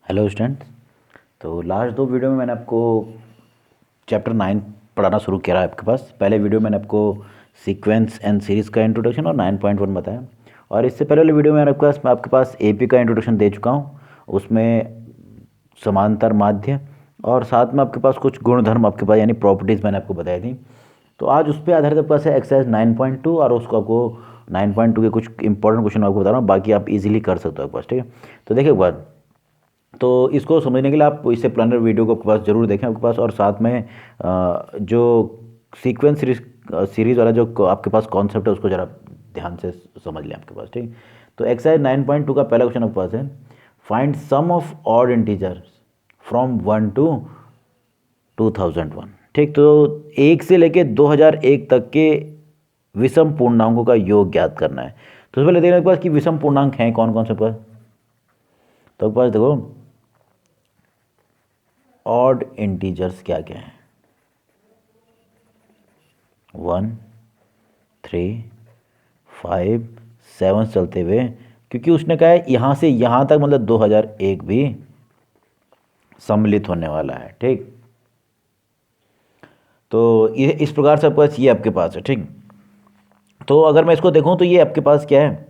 Hello student. तो last दो video में मैंने आपको चैप्टर 9 पढ़ाना शुरू किया है। आपके पास पहले वीडियो मैंने आपको सीक्वेंस एंड सीरीज़ का इंट्रोडक्शन और 9.1 बताया, और इससे पहले वाले वीडियो में आपके पास एपी का इंट्रोडक्शन दे चुका हूँ। उसमें समांतर माध्य और साथ में आपके पास कुछ गुणधर्म आपके पास यानी प्रॉपर्टीज़ मैंने आपको बताई थी। तो आज उस पर आधारित आपके पास है एक्सरसाइज 9.2, और उसको आपको 9.2 के कुछ इंपॉर्टेंट क्वेश्चन आपको बता रहा हूँ, बाकी आप इजीली कर सकते हो आपके पास। ठीक है, तो देखिए एक बार, तो इसको समझने के लिए आप इससे प्लानर वीडियो को आपके पास जरूर देखें आपके पास, और साथ में जो सीक्वेंस सीरीज वाला जो आपके पास कॉन्सेप्ट है उसको ज़रा ध्यान से समझ लें आपके पास। ठीक, तो एक्सरसाइज 9.2 का पहला क्वेश्चन आपके पास है, find sum of odd integers from 1 to 2001। ठीक, तो 1 से लेके 2001 तक के विषम पूर्णांकों का योग ज्ञात करना है। तो सबसे पहले देखना आपके पास कि विषम पूर्णांक हैं कौन कौन से आपके पास। तो आपके पास देखो ऑड इंटीजर्स क्या क्या हैं, 1, 3, 5, 7 चलते हुए, क्योंकि उसने कहा है यहाँ से यहाँ तक मतलब 2001 भी सम्मिलित होने वाला है। ठीक, तो ये इस प्रकार से आपके पास ये आपके पास है। ठीक, तो अगर मैं इसको देखूं तो ये आपके पास क्या है,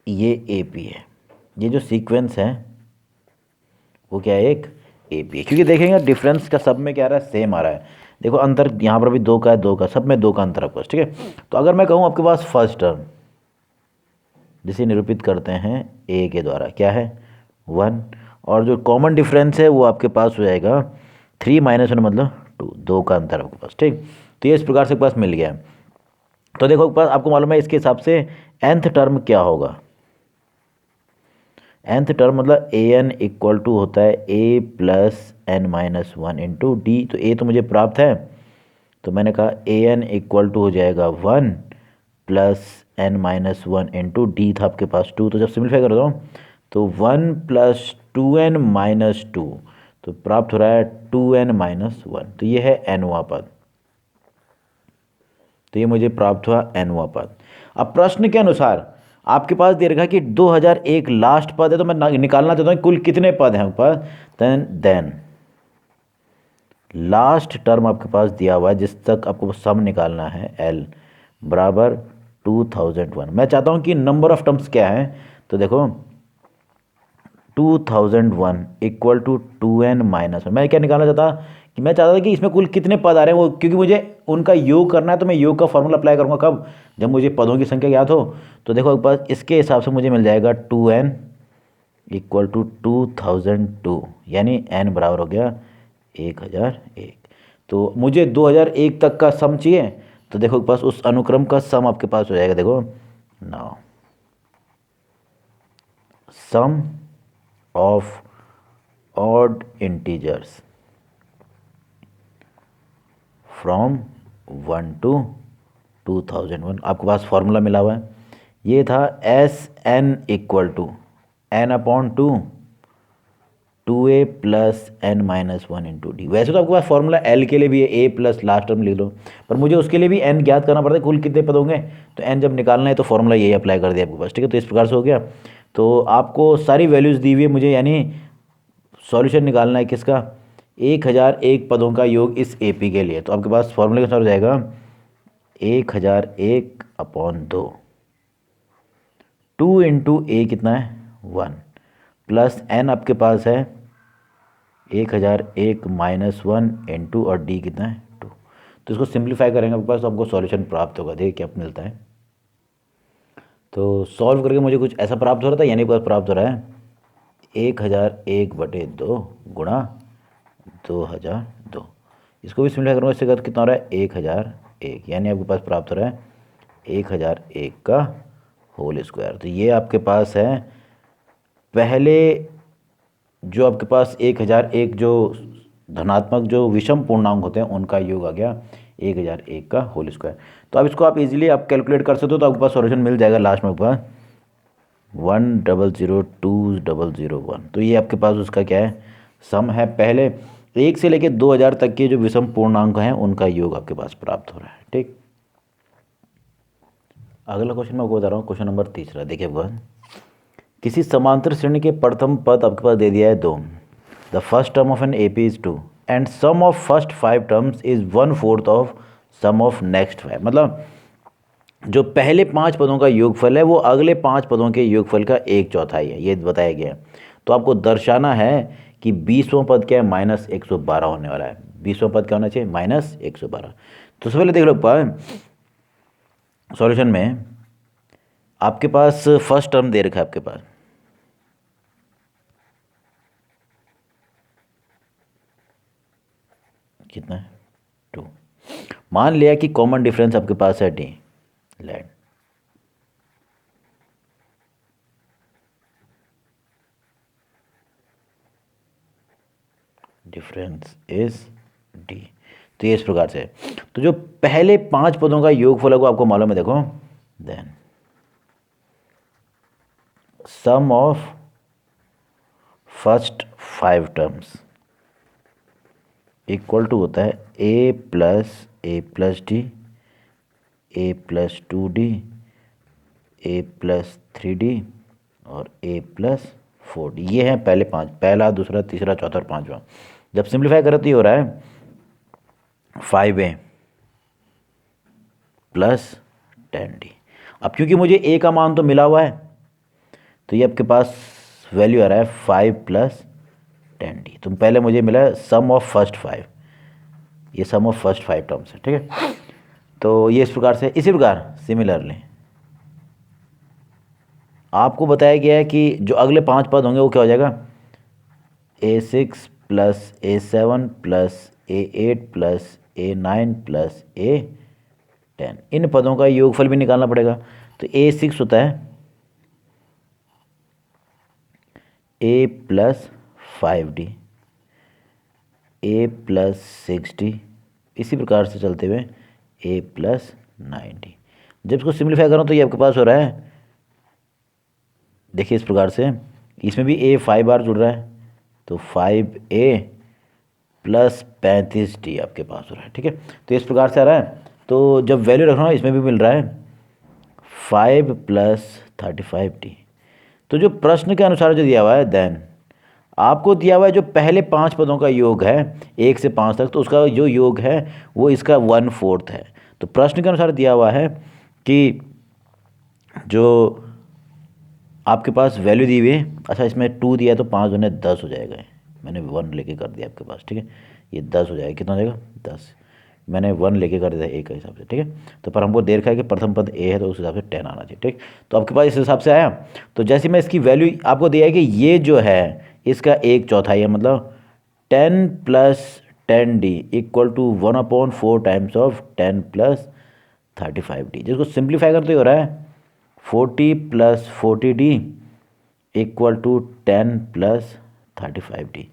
ये एपी है। ये जो सीक्वेंस है वो क्या है, एक एपी है, क्योंकि देखेंगे डिफरेंस का सब में क्या आ रहा है, सेम आ रहा है। देखो अंतर यहाँ पर भी 2 का है, 2 का, सब में 2 का अंतर आपके पास। ठीक है, तो अगर मैं कहूँ आपके पास फर्स्ट टर्म जिसे निरूपित करते हैं ए के द्वारा, क्या है 1, और जो कॉमन डिफरेंस है वो आपके पास हो जाएगा 3 - 1 मतलब 2, 2 का अंतर आपके पास। ठीक, तो ये इस प्रकार से आपके पास मिल गया। तो देखो आपके पास, आपको मालूम है इसके हिसाब से nth टर्म क्या होगा। nth टर्म मतलब ए एन इक्वल टू होता है a plus n minus 1 into D. तो a तो मुझे प्राप्त है, तो मैंने कहा ए एन इक्वल टू हो जाएगा 1 plus n minus 1 into D था आपके पास 2। तो जब सिंप्लीफाई कर दो तो 1 प्लस 2n माइनस 2, तो प्राप्त हो रहा है 2n माइनस 1। तो ये है nवां पद, तो ये मुझे प्राप्त हुआ nवां पद। अब प्रश्न के अनुसार आपके पास दे रखा है कि 2001 लास्ट पद है, तो मैं निकालना चाहता हूँ कुल कितने पद हैं आपके पास। देन लास्ट टर्म आपके पास दिया हुआ है जिस तक आपको सम निकालना है, l बराबर 2001। मैं चाहता हूँ कि नंबर ऑफ टर्म्स क्या है, तो देखो 2001 इक्वल टू 2n माइनस 1। मैं क्या निकालना चाहता कि मैं चाहता था कि इसमें कुल कितने पद आ रहे हैं वो, क्योंकि मुझे उनका योग करना है। तो मैं योग का फॉर्मूला अप्लाई करूँगा कब, जब मुझे पदों की संख्या ज्ञात हो। तो देखो एक बार इसके हिसाब से मुझे मिल जाएगा 2n इक्वल टू 2002, यानी n बराबर हो गया 1001। तो मुझे 2001 तक का सम चाहिए, तो देखो पास उस अनुक्रम का सम आपके पास हो जाएगा। देखो now sum of odd integers from 1 to 2001, आपके पास फॉर्मूला मिला हुआ है। ये था S N equal to N upon 2a plus n minus 1 into D. वैसे तो आपके पास फॉर्मूला l के लिए भी है, a प्लस लास्ट टर्म लिख लो, पर मुझे उसके लिए भी n ज्ञात करना पड़ता है कुल कितने पद होंगे। तो n जब निकालना है तो फॉर्मूला यही अप्लाई कर दिया आपके पास। ठीक है, तो इस प्रकार से हो गया। तो आपको सारी वैल्यूज़ दी हुई है मुझे, यानी सॉल्यूशन निकालना है किसका, 1001 पदों का योग इस AP के लिए। तो आपके पास फॉर्मूले के अनुसार हो जाएगा 1001 अपॉन 2, 2 इंटू ए कितना है 1, प्लस n आपके पास है 1001 माइनस 1 इंटू, और डी कितना है 2। तो इसको सिंप्लीफाई करेंगे आपके पास, तो आपको सॉल्यूशन प्राप्त होगा। देखिए क्या मिलता है, तो सॉल्व करके मुझे कुछ ऐसा प्राप्त हो रहा था, यानी पास प्राप्त हो रहा है 1001/2 गुणा 2002। इसको भी सिंप्लीफाई करूँगा, इससे कितना हो रहा है 1001, यानी आपके पास प्राप्त हो रहा है 1001 का होल स्क्वायर। तो ये आपके पास है पहले जो आपके पास 1001 जो धनात्मक जो विषम पूर्णांक होते हैं उनका योग आ गया 1001 का होल स्क्वायर। तो अब इसको आप इजीली आप कैलकुलेट कर सकते हो, तो आपके पास सॉल्यूशन मिल जाएगा लास्ट में आपके पास 1002001। तो ये आपके पास उसका क्या है, सम है। पहले 1 से लेकर 2000 तक के जो विषम पूर्णांक हैं उनका योग आपके पास प्राप्त हो रहा है। ठीक, अगला क्वेश्चन मैं आपको बता रहा हूँ, क्वेश्चन नंबर 3। देखिए किसी समांतर श्रेणी के प्रथम पद आपके पास दे दिया है 2, the first term of an AP is 2 and sum of first 5 terms is 1/4 of sum of next 5। मतलब जो पहले 5 पदों का योगफल है वो अगले 5 पदों के योगफल का 1/4 है, ये बताया गया है। तो आपको दर्शाना है कि 20वां पद क्या है, -112 होने वाला है। 20वां पद क्या होना चाहिए, -112। तो सबसे पहले देख लो सॉल्यूशन में आपके पास फर्स्ट टर्म दे रखा है आपके पास, कितना है 2। मान लिया कि कॉमन डिफरेंस आपके पास है D, let difference is D. तो ये इस प्रकार से है। तो जो पहले 5 पदों का योगफल है वो आपको मालूम है, देखो then sum of first 5 terms equal to होता है a plus D, a plus 2d, a plus 3d और a प्लस 4d। ये हैं पहले 5, पहला, दूसरा, तीसरा, चौथा और 5वां। जब सिंप्लीफाई करें तो ये हो रहा है 5a प्लस 10d। अब क्योंकि मुझे a का मान तो मिला हुआ है तो ये आपके पास वैल्यू आ रहा है 5 प्लस 10d। तो पहले मुझे मिला है सम ऑफ फर्स्ट 5, ये सम ऑफ फर्स्ट 5 टर्म्स है, ठीक है। तो ये इस प्रकार से, इसी प्रकार सिमिलरली आपको बताया गया है कि जो अगले 5 पद होंगे वो क्या हो जाएगा, a6 plus a7 plus a8 plus a9 plus a10। इन पदों का योगफल भी निकालना पड़ेगा। तो a6 होता है a plus 5d, a plus 6d, इसी प्रकार से चलते हुए a प्लस 9d। जब इसको सिंप्लीफाई करो तो ये आपके पास हो रहा है, देखिए इस प्रकार से, इसमें भी a 5 बार जुड़ रहा है तो 5a प्लस 35d आपके पास हो रहा है, ठीक है। तो इस प्रकार से आ रहा है। तो जब वैल्यू रख रहा हूँ इसमें भी मिल रहा है 5 प्लस 35d। तो जो प्रश्न के अनुसार जो दिया हुआ है, देन आपको दिया हुआ है जो पहले 5 पदों का योग है 1 से 5 तक, तो उसका जो योग है वो इसका 1/4 है। तो प्रश्न के अनुसार दिया हुआ है कि जो आपके पास वैल्यू दी हुई है, अच्छा इसमें 2 दिया है तो 5 दूने 10 हो जाएगा, मैंने 1 लेके कर दिया आपके पास, ठीक है। ये 10 हो जाएगा, कितना हो जाएगा 10, मैंने 1 लेके कर दिया एक हिसाब से, ठीक है। तो पर हमको देर रखा है कि प्रथम पद a है तो उस हिसाब से 10 आना चाहिए, ठीक। तो आपके पास इस हिसाब से आया। तो जैसे मैं इसकी वैल्यू आपको दिया है कि ये जो है इसका 1/4 है, मतलब 10 plus 10d equal to 1/4 times of 10 plus 35d। जिसको सिंप्लीफाई करते हो रहा है 40 plus 40d equal to 10 plus 35d।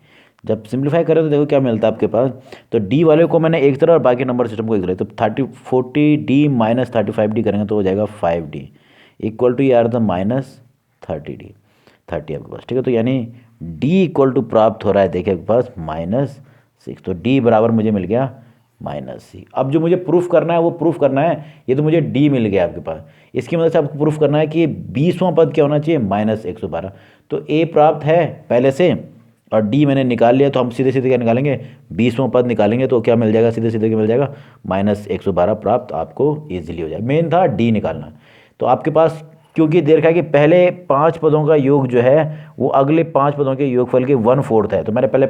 जब सिंप्लीफाई करें तो देखो क्या मिलता है आपके पास। तो d वाले को मैंने एक तरह और बाकी नंबर सिस्टम को एक तरह, तो 40d माइनस 35d करेंगे तो हो जाएगा 5d इक्वल टू ये आ रहा था -30d, 30 आपके पास, ठीक है। तो यानी d इक्वल टू प्राप्त हो रहा है, देखिए आपके पास -6। तो d बराबर मुझे मिल गया -6। अब जो मुझे प्रूफ करना है वो प्रूफ करना है, ये तो मुझे d मिल गया आपके पास, इसकी मदद से आपको प्रूफ करना है कि 20वां पद क्या होना चाहिए, -112। तो a प्राप्त है पहले से और d मैंने निकाल लिया, तो हम सीधे सीधे क्या निकालेंगे, 20वां पद निकालेंगे तो क्या मिल जाएगा, सीधे सीधे क्या मिल जाएगा, -112 प्राप्त आपको ईजिली हो जाएगा। मेन था d निकालना। तो आपके पास क्योंकि देर रखा है कि पहले 5 पदों का योग जो है वो अगले 5 पदों के योगफल के 1/4 है, तो मैंने पहले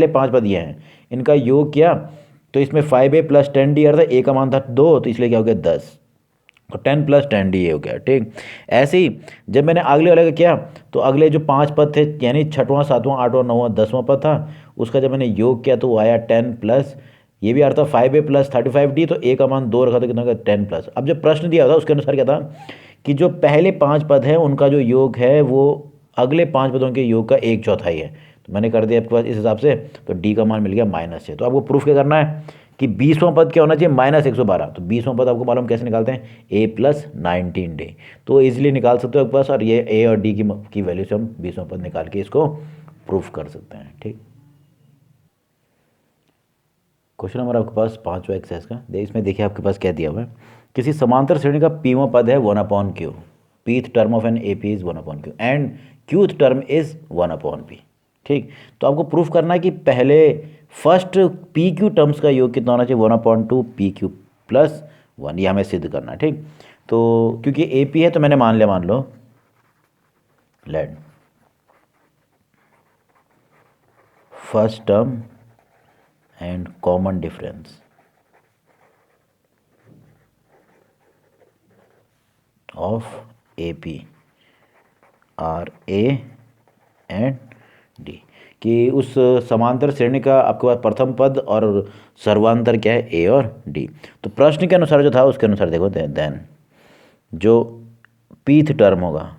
5 पद ये हैं इनका योग किया, तो इसमें 5a प्लस 10d आ रहा था, a का मान था 2 तो इसलिए क्या हो गया 10, और 10 प्लस 10d ये हो गया, ठीक। ऐसे ही जब मैंने अगले वाले का किया तो अगले जो 5 पद थे यानी 6वां 7वां 8वां 9वां 10वां पद था, उसका जब मैंने योग किया तो वो आया 10 प्लस, ये भी आ रहा था 5a प्लस 35d, तो a का मान 2 रखा था, कितना 10 प्लस। अब जो प्रश्न दिया था उसके अनुसार क्या था कि जो पहले 5 पद हैं उनका जो योग है वो अगले 5 पदों के योग का 1/4 है, तो मैंने कर दिया आपके पास इस हिसाब से। तो d का मान मिल गया -6। तो आपको प्रूफ क्या करना है कि 20वां पद क्या होना चाहिए, -112। तो 20वां पद आपको मालूम कैसे निकालते हैं, a प्लस 19d, तो इजीली निकाल सकते हो आपके पास, और ये a और d की वैल्यू से हम 20वां पद निकाल के इसको प्रूफ कर सकते हैं, ठीक। क्वेश्चन नंबर आपके पास 5वां एक्सरसाइज का इसमें देखिए आपके पास क्या दिया हुआ है, किसी समांतर श्रेणी का pवां पद है 1/q, pth term of an AP is 1/q and qth term is 1/p। ठीक, तो आपको प्रूफ करना है कि पहले फर्स्ट PQ टर्म्स का योग कितना होना चाहिए, 1/2 PQ प्लस 1, ये हमें सिद्ध करना है। ठीक, तो क्योंकि AP है तो मैंने मान लिया, मान लो let first term and common difference of AP are A and D, कि उस समांतर श्रेणी का आपके पास प्रथम पद और सर्वांतर क्या है, A और D। तो प्रश्न के अनुसार जो था उसके अनुसार देखो, देन जो pth टर्म होगा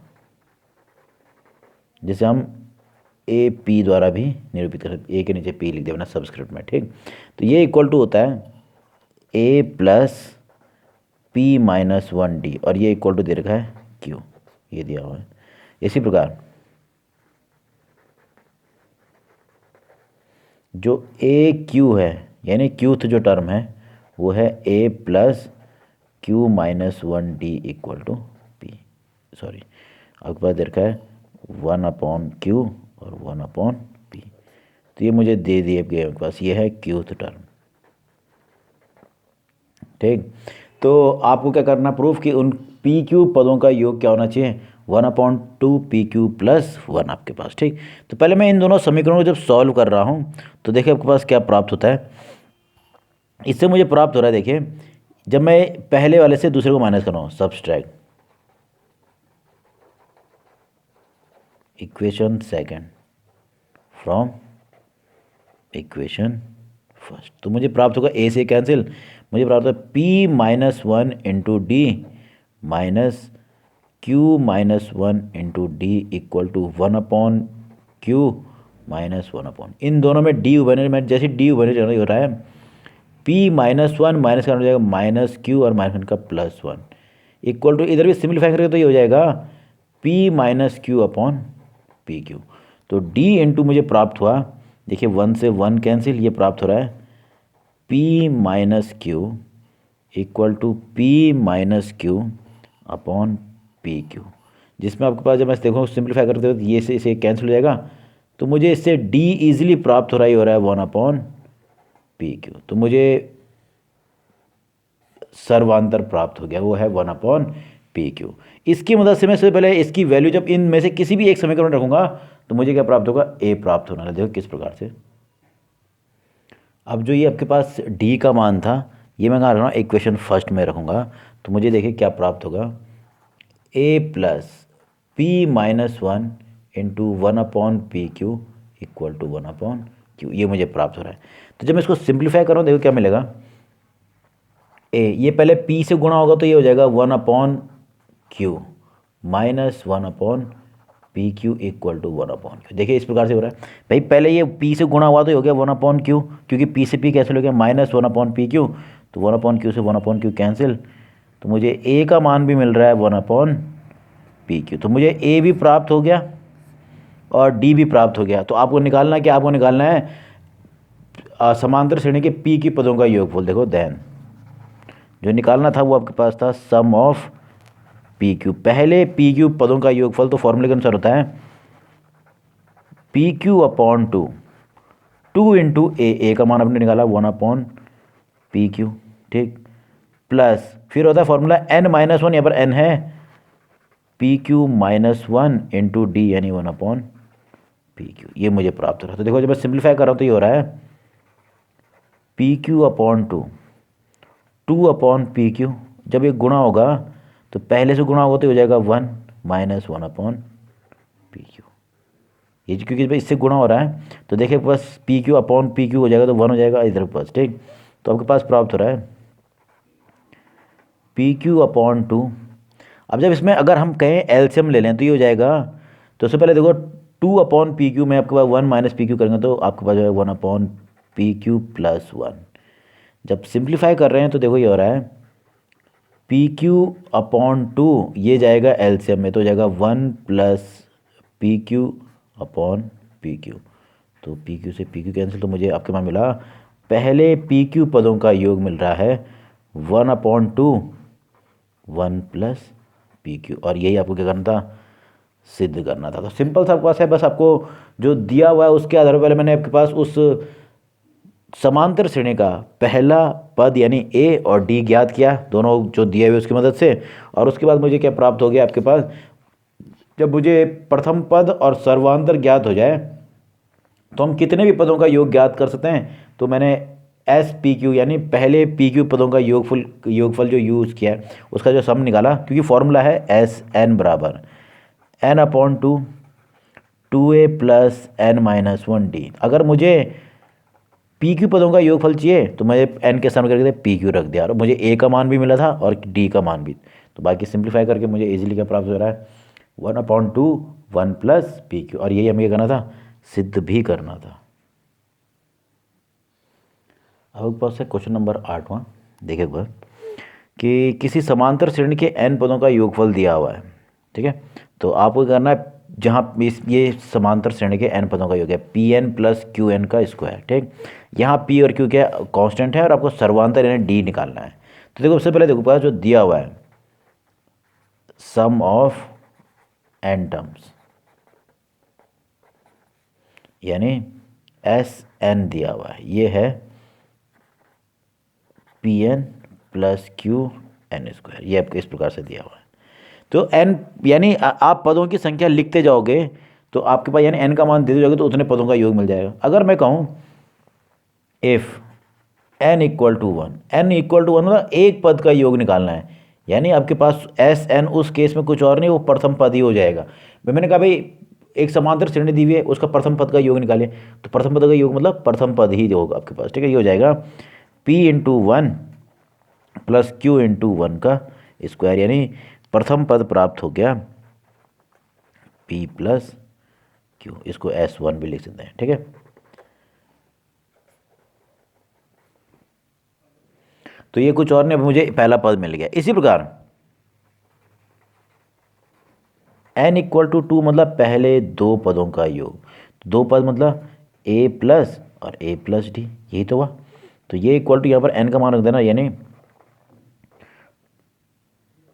जिसे हम AP द्वारा भी निरूपित कर सकते, A के नीचे P लिख देना सबस्क्रिप्ट में। ठीक, तो ये इक्वल टू होता है A प्लस P-1D और ये इक्वल टू दे रखा है Q, ये दिया हुआ है। इसी प्रकार जो AQ है यानी क्यूथ जो टर्म है वो है A plus Q-1D equal to P, sorry आपके पास दे रखा है 1/Q और 1/P, तो ये मुझे दे दिए गए आपके पास, ये है क्यूथ टर्म। ठीक, तो आपको क्या करना प्रूफ कि उन PQ पदों का योग क्या होना चाहिए, 1/2 PQ प्लस 1 आपके पास। ठीक, तो पहले मैं इन दोनों समीकरणों को जब सॉल्व कर रहा हूँ तो देखिए आपके पास क्या प्राप्त होता है। इससे मुझे प्राप्त हो रहा है, देखिए जब मैं पहले वाले से दूसरे को माइनस कर रहा हूँ, subtract equation second from equation first, तो मुझे प्राप्त होगा A से कैंसिल, मुझे प्राप्त होगा P-1 into D minus Q-1 into D equal to 1/Q minus 1/, इन दोनों में D बने, मैं जैसे D बने हो रहा है P-1 माइनस का हो जाएगा माइनस Q और माइनस 1 का प्लस 1 इक्वल टू, इधर भी सिंप्लीफाई करके तो ये हो जाएगा P-Q/PQ, तो D इंटू मुझे प्राप्त हुआ, देखिए 1 से 1 कैंसिल, ये प्राप्त हो रहा है P-Q इक्वल टू P-Q/PQ, जिसमें आपके पास जब मैं देखो सिंप्लीफाई करते हो ये से इसे कैंसिल हो जाएगा, तो मुझे इससे D इजीली प्राप्त हो रहा है 1/PQ, तो मुझे सर्वांतर प्राप्त हो गया, वो है 1/PQ। इसकी मदद से मैं सबसे पहले इसकी वैल्यू जब इन में से किसी भी एक समीकरण में रखूंगा तो मुझे क्या प्राप्त होगा, A प्राप्त होना है। देखो किस प्रकार से, अब जो ये आपके पास D का मान था ये मैं कहाँ रख रहा हूँ, इक्वेशन फर्स्ट में रखूँगा, तो मुझे देखिए क्या प्राप्त होगा, A plus P-1 into 1/PQ equal to 1/Q, ये मुझे प्राप्त हो रहा है। तो जब मैं इसको सिंप्लीफाई कर रहा हूँ देखो क्या मिलेगा, A ये पहले P से गुणा होगा तो ये हो जाएगा 1/Q minus 1/PQ equal to 1/Q। देखिए इस प्रकार से हो रहा है भाई, पहले ये P से गुणा हुआ तो ये हो गया 1/Q, क्योंकि P से P कैंसिल हो गया माइनस 1/PQ, तो 1/Q से 1/Q कैंसिल, तो मुझे A का मान भी मिल रहा है 1/PQ, तो मुझे A भी प्राप्त हो गया और D भी प्राप्त हो गया। तो आपको निकालना है क्या, आपको निकालना है समांतर श्रेणी के P की पदों का योगफल। देखो देन जो निकालना था वो आपके पास था सम ऑफ PQ, पहले PQ पदों का योगफल, तो फॉर्मूले के अनुसार होता है PQ/2, 2 इंटू A का मान आपने निकाला 1/PQ, ठीक, प्लस फिर होता है फॉर्मूला n-1, यहाँ पर n है PQ-1 इंटू D यानी 1/PQ, ये मुझे प्राप्त हो रहा है। तो देखो जब मैं सिंप्लीफाई कर रहा हूँ तो ये हो रहा है PQ/2 2/PQ, जब ये गुणा होगा तो पहले से गुणा होगा तो हो जाएगा 1 माइनस 1/PQ, ये क्योंकि इससे गुणा हो रहा है तो देखिए बस PQ/PQ हो जाएगा तो 1 हो जाएगा इधर पास। ठीक, तो आपके पास प्राप्त हो रहा है PQ/2। अब जब इसमें अगर हम कहें एलसीएम ले लें तो ये हो जाएगा, तो उससे पहले देखो 2/PQ में आपके पास 1 माइनस PQ करेंगे तो आपके पास जो है 1/PQ प्लस 1। जब सिंप्लीफाई कर रहे हैं तो देखो ये हो रहा है PQ/2, ये जाएगा एलसीएम में तो हो जाएगा 1 प्लस PQ/PQ, तो PQ से PQ कैंसिल, तो मुझे आपके पास मिला पहले PQ पदों का योग मिल रहा है 1/2 1 प्लस पी क्यू, और यही आपको क्या करना था, सिद्ध करना था। तो सिंपल सा आपके पास है, बस आपको जो दिया हुआ है उसके आधार पर पहले मैंने आपके पास उस समांतर श्रेणी का पहला पद यानी ए और डी ज्ञात किया, दोनों जो दिए हुए उसकी मदद से, और उसके बाद मुझे क्या प्राप्त हो गया आपके पास, जब मुझे प्रथम पद और सर्वांतर ज्ञात हो जाए तो हम कितने भी पदों का योग ज्ञात कर सकते हैं। तो मैंने एस पी क्यू यानी पहले पी क्यू पदों का योगफल जो यूज़ किया है उसका जो सम निकाला, क्योंकि फॉर्मूला है एस एन बराबर N upon two A plus N minus one D. अगर मुझे पी क्यू पदों का योगफल चाहिए तो मैं एन के सामने करके पी क्यू रख दिया, और मुझे ए का मान भी मिला था और डी का मान भी। तो बाकी सिंप्लीफाई करके मुझे इजीली क्या प्राप्त हो रहा है, 1/2 1 प्लस पी क्यू, और यही हमें क्या करना था, सिद्ध भी करना था। अब पास है क्वेश्चन नंबर 8वां। देखिए एक बार कि किसी समांतर श्रेणी के n पदों का योगफल दिया हुआ है, ठीक है। तो आपको करना है, जहाँ ये समांतर श्रेणी के n पदों का योग है P N plus Q N का स्क्वायर, ठीक। यहाँ p और q क्या कांस्टेंट है, और आपको सर्वांतर यानी d निकालना है। तो देखो सबसे पहले देखो पास जो दिया हुआ है सम ऑफ n टर्म्स, यानी एस एन दिया हुआ है, ये है P N plus Q N square, ये आपको इस प्रकार से दिया हुआ है। तो एन यानी आप पदों की संख्या लिखते जाओगे तो आपके पास यानी एन का मान देते जाओगे तो उतने पदों का योग मिल जाएगा। अगर मैं कहूँ if N equal to one, N equal to one मतलब एक पद का योग निकालना है, यानी आपके पास एस एन उस केस में कुछ और नहीं, वो प्रथम पद ही हो जाएगा। मैंने कहा भाई एक समांतर श्रेणी दी हुई है उसका प्रथम पद का योग निकालिए, तो प्रथम पद का योग मतलब प्रथम पद ही होगा आपके पास, ठीक है। ये हो जाएगा P into one plus Q into one का स्क्वायर, यानी प्रथम पद प्राप्त हो गया p प्लस क्यू, इसको S1 भी लिख सकते हैं, ठीक है। तो ये कुछ और नहीं, अब मुझे पहला पद मिल गया। इसी प्रकार n इक्वल टू 2 मतलब पहले दो पदों का योग, दो पद मतलब a प्लस और a प्लस डी, यही तो हुआ। तो ये इक्वल टू यहाँ पर n का मान रख देना, यानी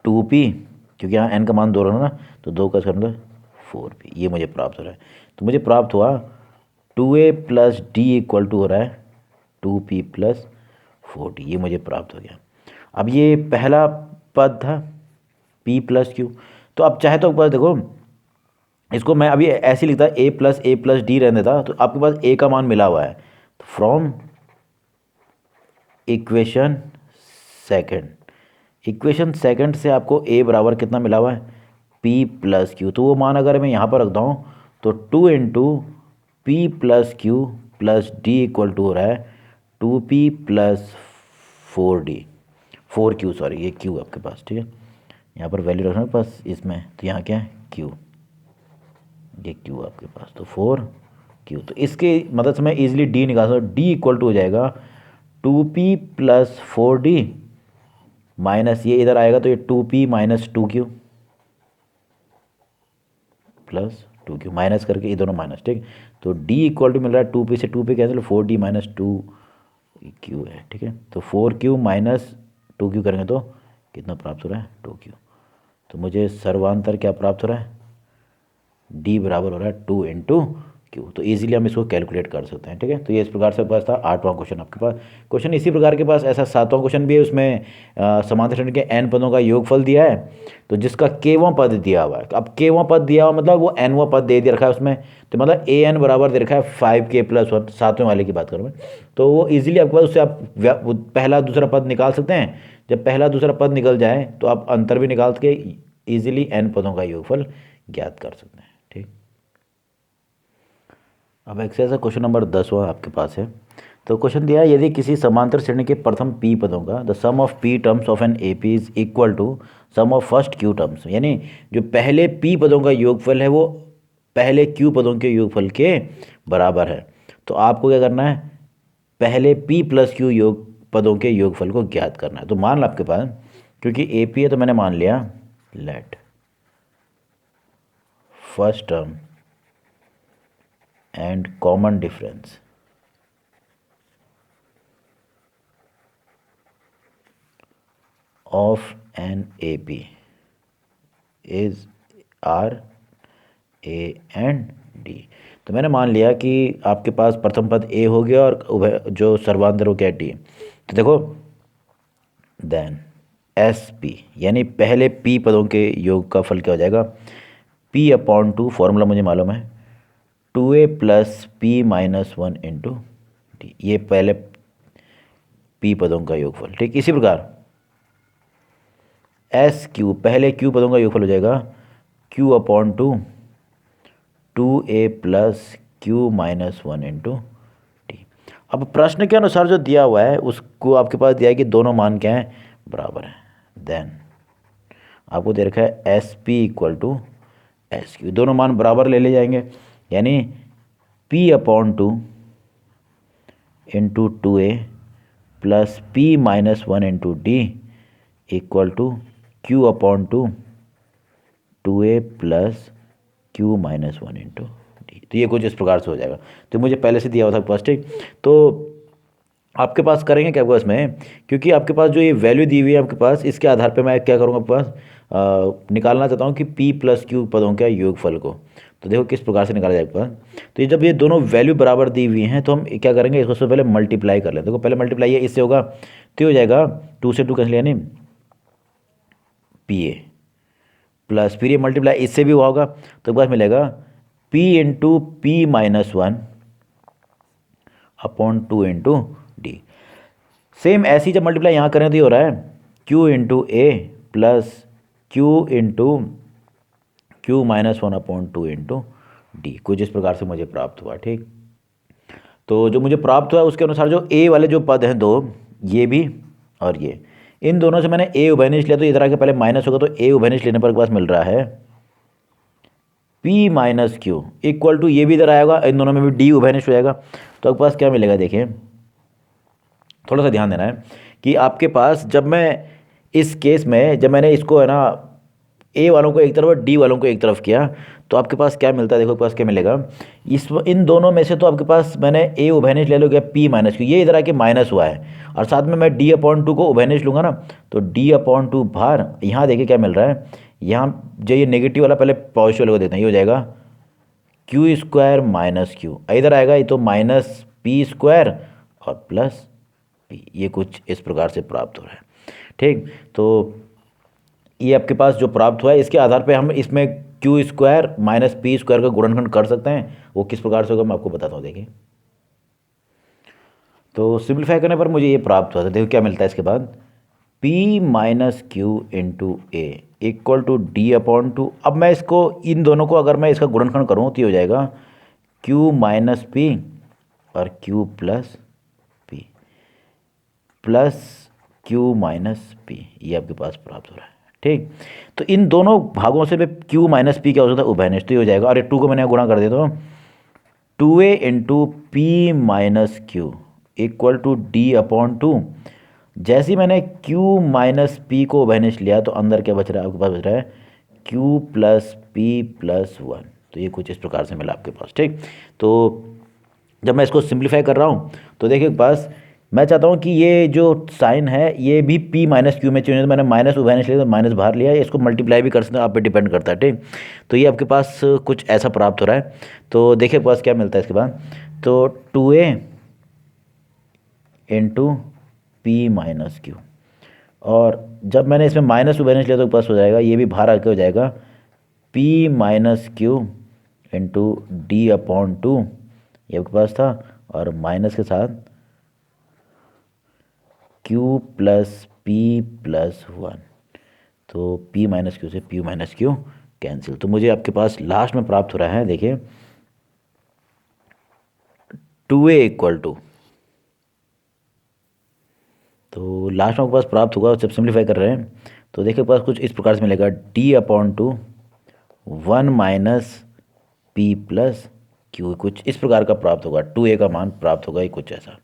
2p, क्योंकि यहाँ n का मान 2 रहा ना, तो 2 का स्क्वायर मतलब 4p, ये मुझे प्राप्त हो रहा है। तो मुझे प्राप्त हुआ 2a plus D equal to हो रहा है 2p प्लस 4d, ये मुझे प्राप्त हो गया। अब ये पहला पद था p प्लस क्यू, तो अब चाहे तो बस देखो इसको मैं अभी ऐसे ही लिखता a प्लस डी रहने देता, तो आपके पास a का मान मिला हुआ है। तो फ्रॉम इक्वेशन सेकंड से आपको a बराबर कितना मिला हुआ है, p प्लस क्यू। तो वो मान अगर मैं यहाँ पर रखता हूँ तो 2 into P plus Q plus D equal to हो रहा है 2p प्लस 4q, सॉरी ये q आपके पास, ठीक है। यहाँ पर वैल्यू रखना पास इसमें, तो यहाँ क्या है q, ये q आपके पास, तो 4q। तो इसके मदद से मैं इजीली d निकाल सकता हूँ, d इक्वल टू हो जाएगा 2p प्लस 4d माइनस ये इधर आएगा तो ये 2p minus 2q plus 2q, minus करके ये दोनों माइनस, ठीक। तो d इक्वल टू मिल रहा है 2p से 2p cancel, 4d minus 2q है, ठीक है। तो 4q माइनस 2q करेंगे तो कितना प्राप्त हो रहा है 2q। तो मुझे सर्वांतर क्या प्राप्त हो रहा है, d बराबर हो रहा है 2 इंटू क्यू। तो इजीली हम इसको कैलकुलेट कर सकते हैं, ठीक है। तो ये इस प्रकार से पास था 8वां क्वेश्चन आपके पास। क्वेश्चन इसी प्रकार के पास ऐसा 7वां क्वेश्चन भी है, उसमें समांतर श्रेणी के n पदों का योगफल दिया है, तो जिसका k वां पद दिया हुआ है। अब k वां पद दिया हुआ मतलब वो n वां पद दे रखा है उसमें, तो मतलब an बराबर दे रखा है 5k प्लस 1, 7वें वाले की बात करूँ मैं, तो वो ईजिली आपके पास उससे आप पहला दूसरा पद निकाल सकते हैं। जब पहला दूसरा पद निकल जाए तो आप अंतर भी निकाल के ईजिली n पदों का योगफल ज्ञात कर सकते हैं, ठीक। अब एक्सरसाइज क्वेश्चन नंबर 10वां आपके पास है। तो क्वेश्चन दिया है यदि किसी समांतर श्रेणी के प्रथम p पदों का the sum of p terms of an A P is equal to sum of first q terms, यानी जो पहले p पदों का योगफल है वो पहले q पदों के योगफल के बराबर है। तो आपको क्या करना है, पहले p प्लस q योग पदों के योगफल को ज्ञात करना है। तो मान लो आपके पास, क्योंकि ए पी है तो मैंने मान लिया let first term and common difference of an AP is are A and D. तो मैंने मान लिया कि आपके पास प्रथम पद ए हो गया और जो सर्वांतर हो गया डी। तो देखो देन एस पी यानी पहले पी पदों के योग का फल क्या हो जाएगा, पी अपॉन टू, फॉर्मूला मुझे मालूम है, 2a plus P minus one into D, ये पहले पी पदों का योगफल। ठीक, इसी प्रकार एस क्यू, पहले क्यू पदों का योगफल हो जाएगा Q upon two 2a plus Q minus one into D. अब प्रश्न के अनुसार जो दिया हुआ है उसको आपके पास दिया है कि दोनों मान क्या हैं, बराबर हैं। देन आपको दे रखा है S P equal to S Q, दोनों मान बराबर ले जाएंगे, यानी p upon two into 2a plus P minus one into D equal to Q upon two 2a plus Q minus one into D. तो ये कुछ इस प्रकार से हो जाएगा। तो मुझे पहले से दिया हुआ था फर्स्ट। ठीक, तो आपके पास करेंगे क्या आपको इसमें, क्योंकि आपके पास जो ये वैल्यू दी हुई है आपके पास, इसके आधार पे मैं क्या करूँगा आपके पास निकालना चाहता हूँ कि p प्लस क्यू पदों का योगफल को। तो देखो किस प्रकार से निकाला जाएगा। तो ये जब ये दोनों वैल्यू बराबर दी हुई हैं तो हम क्या करेंगे, इसको सबसे पहले मल्टीप्लाई कर लेते हैं। देखो पहले मल्टीप्लाई है इससे होगा तो हो जाएगा 2 से 2 कैंसिल, यानी पी ए प्लस फिर ये मल्टीप्लाई इससे भी हुआ होगा तो बस मिलेगा p into P minus one upon 2 into D. Same ऐसे ही जब मल्टीप्लाई यहाँ करें तो ये हो रहा है q into A plus Q into Q minus one upon 2 into D. कुछ इस प्रकार से मुझे प्राप्त हुआ। ठीक, तो जो मुझे प्राप्त हुआ उसके अनुसार जो ए वाले जो पद हैं दो, ये भी और ये, इन दोनों से मैंने ए उभयनिष्ठ लिया तो इधर आके पहले माइनस होगा, तो ए उभयनिष्ठ लेने पर पास मिल रहा है p minus Q equal to, ये भी इधर आएगा, इन दोनों में भी डी उभयनिष्ठ हो जाएगा। तो आपके पास क्या मिलेगा, देखिए थोड़ा सा ध्यान देना है कि आपके पास जब मैं इस केस में जब मैंने इसको है ना ए वालों को एक तरफ और डी वालों को एक तरफ किया तो आपके पास क्या मिलता है, देखो आपके पास क्या मिलेगा, इस इन दोनों में से तो आपके पास मैंने ए उभयनिष्ठ ले लोगे पी माइनस क्यू, ये इधर आके माइनस हुआ है, और साथ में मैं डी अपॉन टू को उभयनिष्ठ लूँगा ना, तो डी अपॉन टू भार, यहाँ देखिए क्या मिल रहा है, यहाँ जो ये नेगेटिव वाला पहले पॉजिटिव वाले को देते हैं, ये हो जाएगा क्यू स्क्वायर माइनस क्यू, इधर आएगा ये तो माइनस पी स्क्वायर और प्लस पी, ये कुछ इस प्रकार से प्राप्त हो रहा है। ठीक, तो ये आपके पास जो प्राप्त हुआ है इसके आधार पे हम इसमें Q square minus P square का गुणनखंड कर सकते हैं। वो किस प्रकार से होगा मैं आपको बताता हूँ, देखिए। तो सिंप्लीफाई करने पर मुझे ये प्राप्त हुआ था, देखो क्या मिलता है इसके बाद, p minus Q into A equal to D upon two. अब मैं इसको इन दोनों को अगर मैं इसका गुणनखंड करूँ तो ये हो जाएगा q माइनस पी और q plus P plus q minus P, ये आपके पास प्राप्त हो रहा है। ठीक, तो इन दोनों भागों से q माइनस पी क्या हो सकता है, उभयनिष्ठ ही हो जाएगा, और ये 2 को मैंने गुणा कर दिया तो 2a into P minus Q equal to D upon two. जैसे ही मैंने q माइनस पी को उभयनिष्ठ लिया तो अंदर क्या बच रहा है, आपके पास बच रहा है q plus P plus one. तो ये कुछ इस प्रकार से मिला आपके पास। ठीक, तो जब मैं इसको सिंप्लीफाई कर रहा हूँ तो देखिए पास मैं चाहता हूँ कि ये जो साइन है ये भी p माइनस क्यू में चेंज है, तो मैंने माइनस उभयनिष्ठ लिया तो माइनस बाहर लिया, इसको मल्टीप्लाई भी कर सकते हैं, आप पे डिपेंड करता है। ठीक, तो ये आपके पास कुछ ऐसा प्राप्त हो रहा है। तो देखिए पास क्या मिलता है इसके बाद, तो 2a into P minus Q, और जब मैंने इसमें माइनस उभयनिष्ठ लिया तो पास हो जाएगा, ये भी बाहर आके हो जाएगा p minus Q into D upon to, ये आपके पास था, और माइनस के साथ q plus P plus one. तो p माइनस क्यू से p माइनस क्यू कैंसिल, तो मुझे आपके पास लास्ट में प्राप्त हो रहा है, देखिए 2a इक्वल टू, तो लास्ट में आपके पास प्राप्त होगा जब सिंप्लीफाई कर रहे हैं तो देखिए पास कुछ इस प्रकार से मिलेगा d upon two 1 minus P plus Q, कुछ इस प्रकार का प्राप्त होगा, 2a का मान प्राप्त होगा, ये कुछ ऐसा।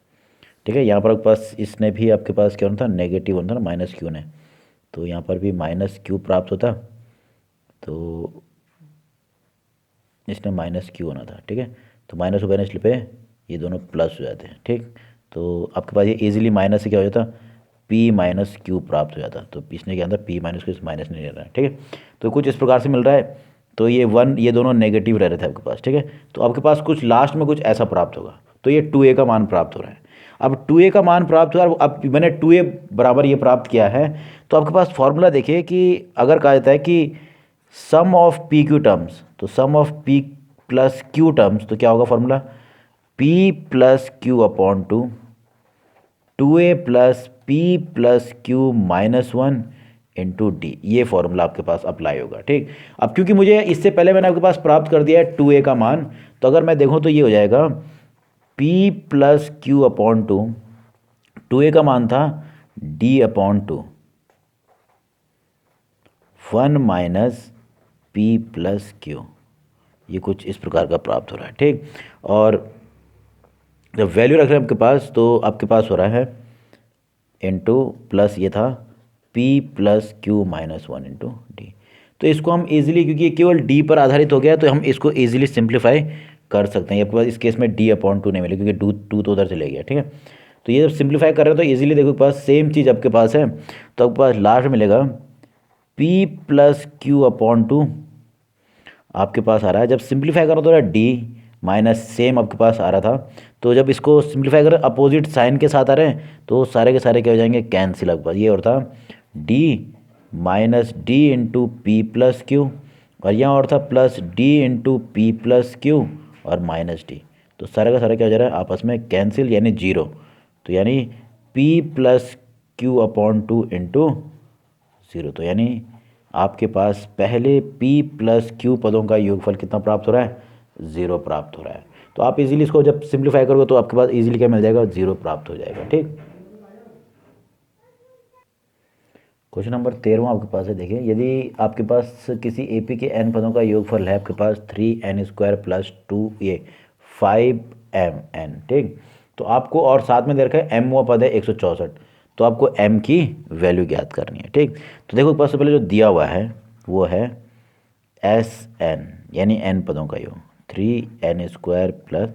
ठीक है, यहाँ पर आपके पास इसने भी आपके पास क्या होना था, नेगेटिव होना था ना माइनस क्यू ने, तो यहाँ पर भी माइनस क्यू प्राप्त होता, तो इसने माइनस क्यू होना था। ठीक है, तो माइनस उभयनिष्ठ पे ये दोनों प्लस हो जाते हैं। ठीक, तो आपके पास ये इजीली माइनस से क्या हो जाता, पी माइनस क्यू प्राप्त हो जाता। तो इसने क्या था, पी माइनस क्यू माइनस नहीं ले रहा है, ठीक है। तो कुछ इस प्रकार से मिल रहा है। तो ये 1 ये दोनों नेगेटिव रह रहे थे आपके पास, ठीक है। तो आपके पास कुछ लास्ट में कुछ ऐसा प्राप्त होगा। तो ये 2a का मान प्राप्त हो रहा है। अब 2a का मान प्राप्त हुआ, अब मैंने 2a बराबर ये प्राप्त किया है। तो आपके पास फॉर्मूला देखिए कि अगर कहा जाता है कि sum of P Q terms, तो sum of P plus Q terms, तो क्या होगा formula, P plus Q upon 2a plus P plus Q minus 1 into D. ये फॉर्मूला आपके पास अप्लाई होगा, ठीक। अब क्योंकि मुझे इससे पहले मैंने आपके पास प्राप्त कर दिया है 2a का मान, तो अगर मैं देखूं तो ये हो जाएगा p plus Q upon 2a का मान था d upon 1 minus P plus Q. ये कुछ इस प्रकार का प्राप्त हो रहा है, ठीक। और जब वैल्यू रख रहे हैं आपके पास, तो आपके पास हो रहा है इंटू प्लस ये था p plus Q minus 1 into D. तो इसको हम इजीली, क्योंकि ये केवल d पर आधारित हो गया, तो हम इसको इजीली सिंप्लीफाई कर सकते हैं। आपके पास इस केस में d अपॉन 2 नहीं मिलेगा, क्योंकि 2 तो उधर चले गया, ठीक है। तो ये जब सिंप्लीफाई कर रहे हो तो इजीली देखो, पास सेम चीज़ आपके पास है। तो आपके पास लास्ट मिलेगा p प्लस क्यू अपॉन 2 आपके पास आ रहा है। जब सिंप्लीफाई करो तो d माइनस सेम आपके पास आ रहा था। तो जब इसको सिंप्लीफाई करें अपोजिट साइन के साथ आ रहे हैं, तो सारे के सारे क्या हो जाएंगे, कैंसिल। आपके पास ये और था d minus D into P plus Q, और यहाँ और था plus D into P plus Q और माइनस डी। तो सारे का सारा क्या हो जा रहा है, आपस में कैंसिल, यानी जीरो। तो यानी p plus Q upon 2 into zero. तो यानी आपके पास पहले p प्लस क्यू पदों का योगफल कितना प्राप्त हो रहा है, 0 प्राप्त हो रहा है। तो आप इजीली इसको जब सिंप्लीफाई करोगे तो आपके पास इजीली क्या मिल जाएगा, 0 प्राप्त हो जाएगा, ठीक। क्वेश्चन नंबर 13 आपके पास है। देखिए, यदि आपके पास किसी एपी के n पदों का योगफल है आपके पास 3n² प्लस 2a 5mn, ठीक। तो आपको, और साथ में दे रखा है m हुआ पद है 164, तो आपको m की वैल्यू ज्ञात करनी है, ठीक। तो देखो, सबसे पहले जो दिया हुआ है वो है Sn, यानी n पदों का योग 3n² प्लस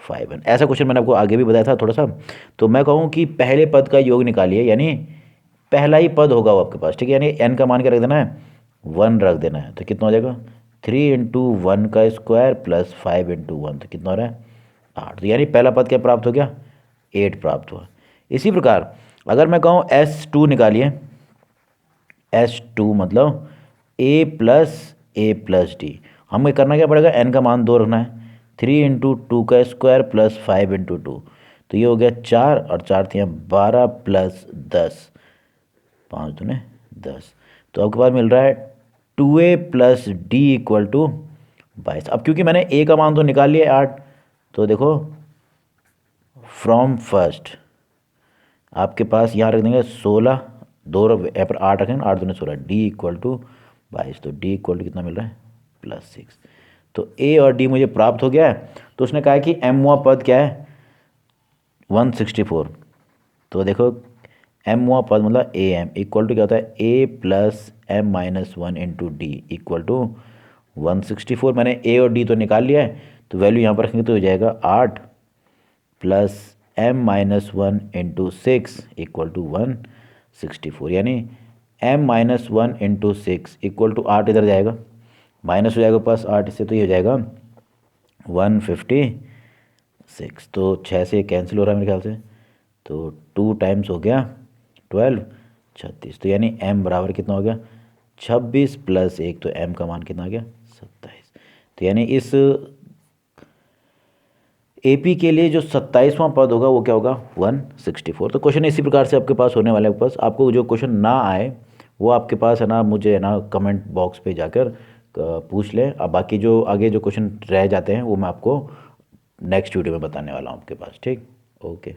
5n। ऐसा क्वेश्चन मैंने आपको आगे भी बताया था थोड़ा सा। तो मैं कहूँ कि पहले पद का योग निकालिए, यानी पहला ही पद होगा वो आपके पास, ठीक है। यानी n का मान क्या रख देना है, 1 रख देना है। तो कितना हो जाएगा, 3 इंटू 1 का स्क्वायर प्लस 5 इंटू 1, तो कितना हो रहा है, 8। तो यानी पहला पद क्या प्राप्त हो गया, 8 प्राप्त हुआ। इसी प्रकार अगर मैं कहूँ S2 निकालिए, S2 मतलब a प्लस डी। हमें करना क्या पड़ेगा, n का मान 2 रखना है। 3 इंटू 2 का स्क्वायर प्लस 5 इंटू 2, तो ये हो गया 4, और 4 थी 12 प्लस 10, 5 दूने 10। तो आपके पास मिल रहा है 2a plus D equal to 22। अब क्योंकि मैंने a का मान तो निकाल लिया 8, तो देखो फ्रॉम फर्स्ट आपके पास यहाँ रख देंगे 16, 2 यहाँ पर 8 रखेंगे, 8 दूने 16, डी इक्वल टू 22। तो डी इक्वल टू कितना मिल रहा है, +6। तो a और d मुझे प्राप्त हो गया है। तो उसने कहा कि m हुआ पद क्या है, 164। तो देखो m हुआ पद मतलब am इक्वल टू क्या होता है, a plus m minus 1 into D equal to 164। मैंने a और d तो निकाल लिया है, तो वैल्यू यहाँ पर रखेंगे तो हो जाएगा 8 plus m minus 1 into 6 equal to 164। यानी m minus 1 into 6 equal to 8 इधर जाएगा, माइनस हो जाएगा पास 8 इससे, तो ये हो जाएगा 156। तो 6 से कैंसिल हो रहा है मेरे ख्याल से, तो 2 टाइम्स हो गया 12, 36। तो यानी m बराबर कितना हो गया, 26 प्लस 1, तो m का मान कितना आ गया, 27। तो यानी इस AP के लिए जो 27वां पद होगा वो क्या होगा, 164। तो क्वेश्चन इसी प्रकार से आपके पास होने वाले हैं। पास आपको जो क्वेश्चन ना आए वो आपके पास है ना, मुझे है ना कमेंट बॉक्स पे जाकर पूछ लें। अब बाकी जो आगे जो क्वेश्चन रह जाते हैं वो मैं आपको नेक्स्ट वीडियो में बताने वाला हूँ आपके पास, ठीक। ओके।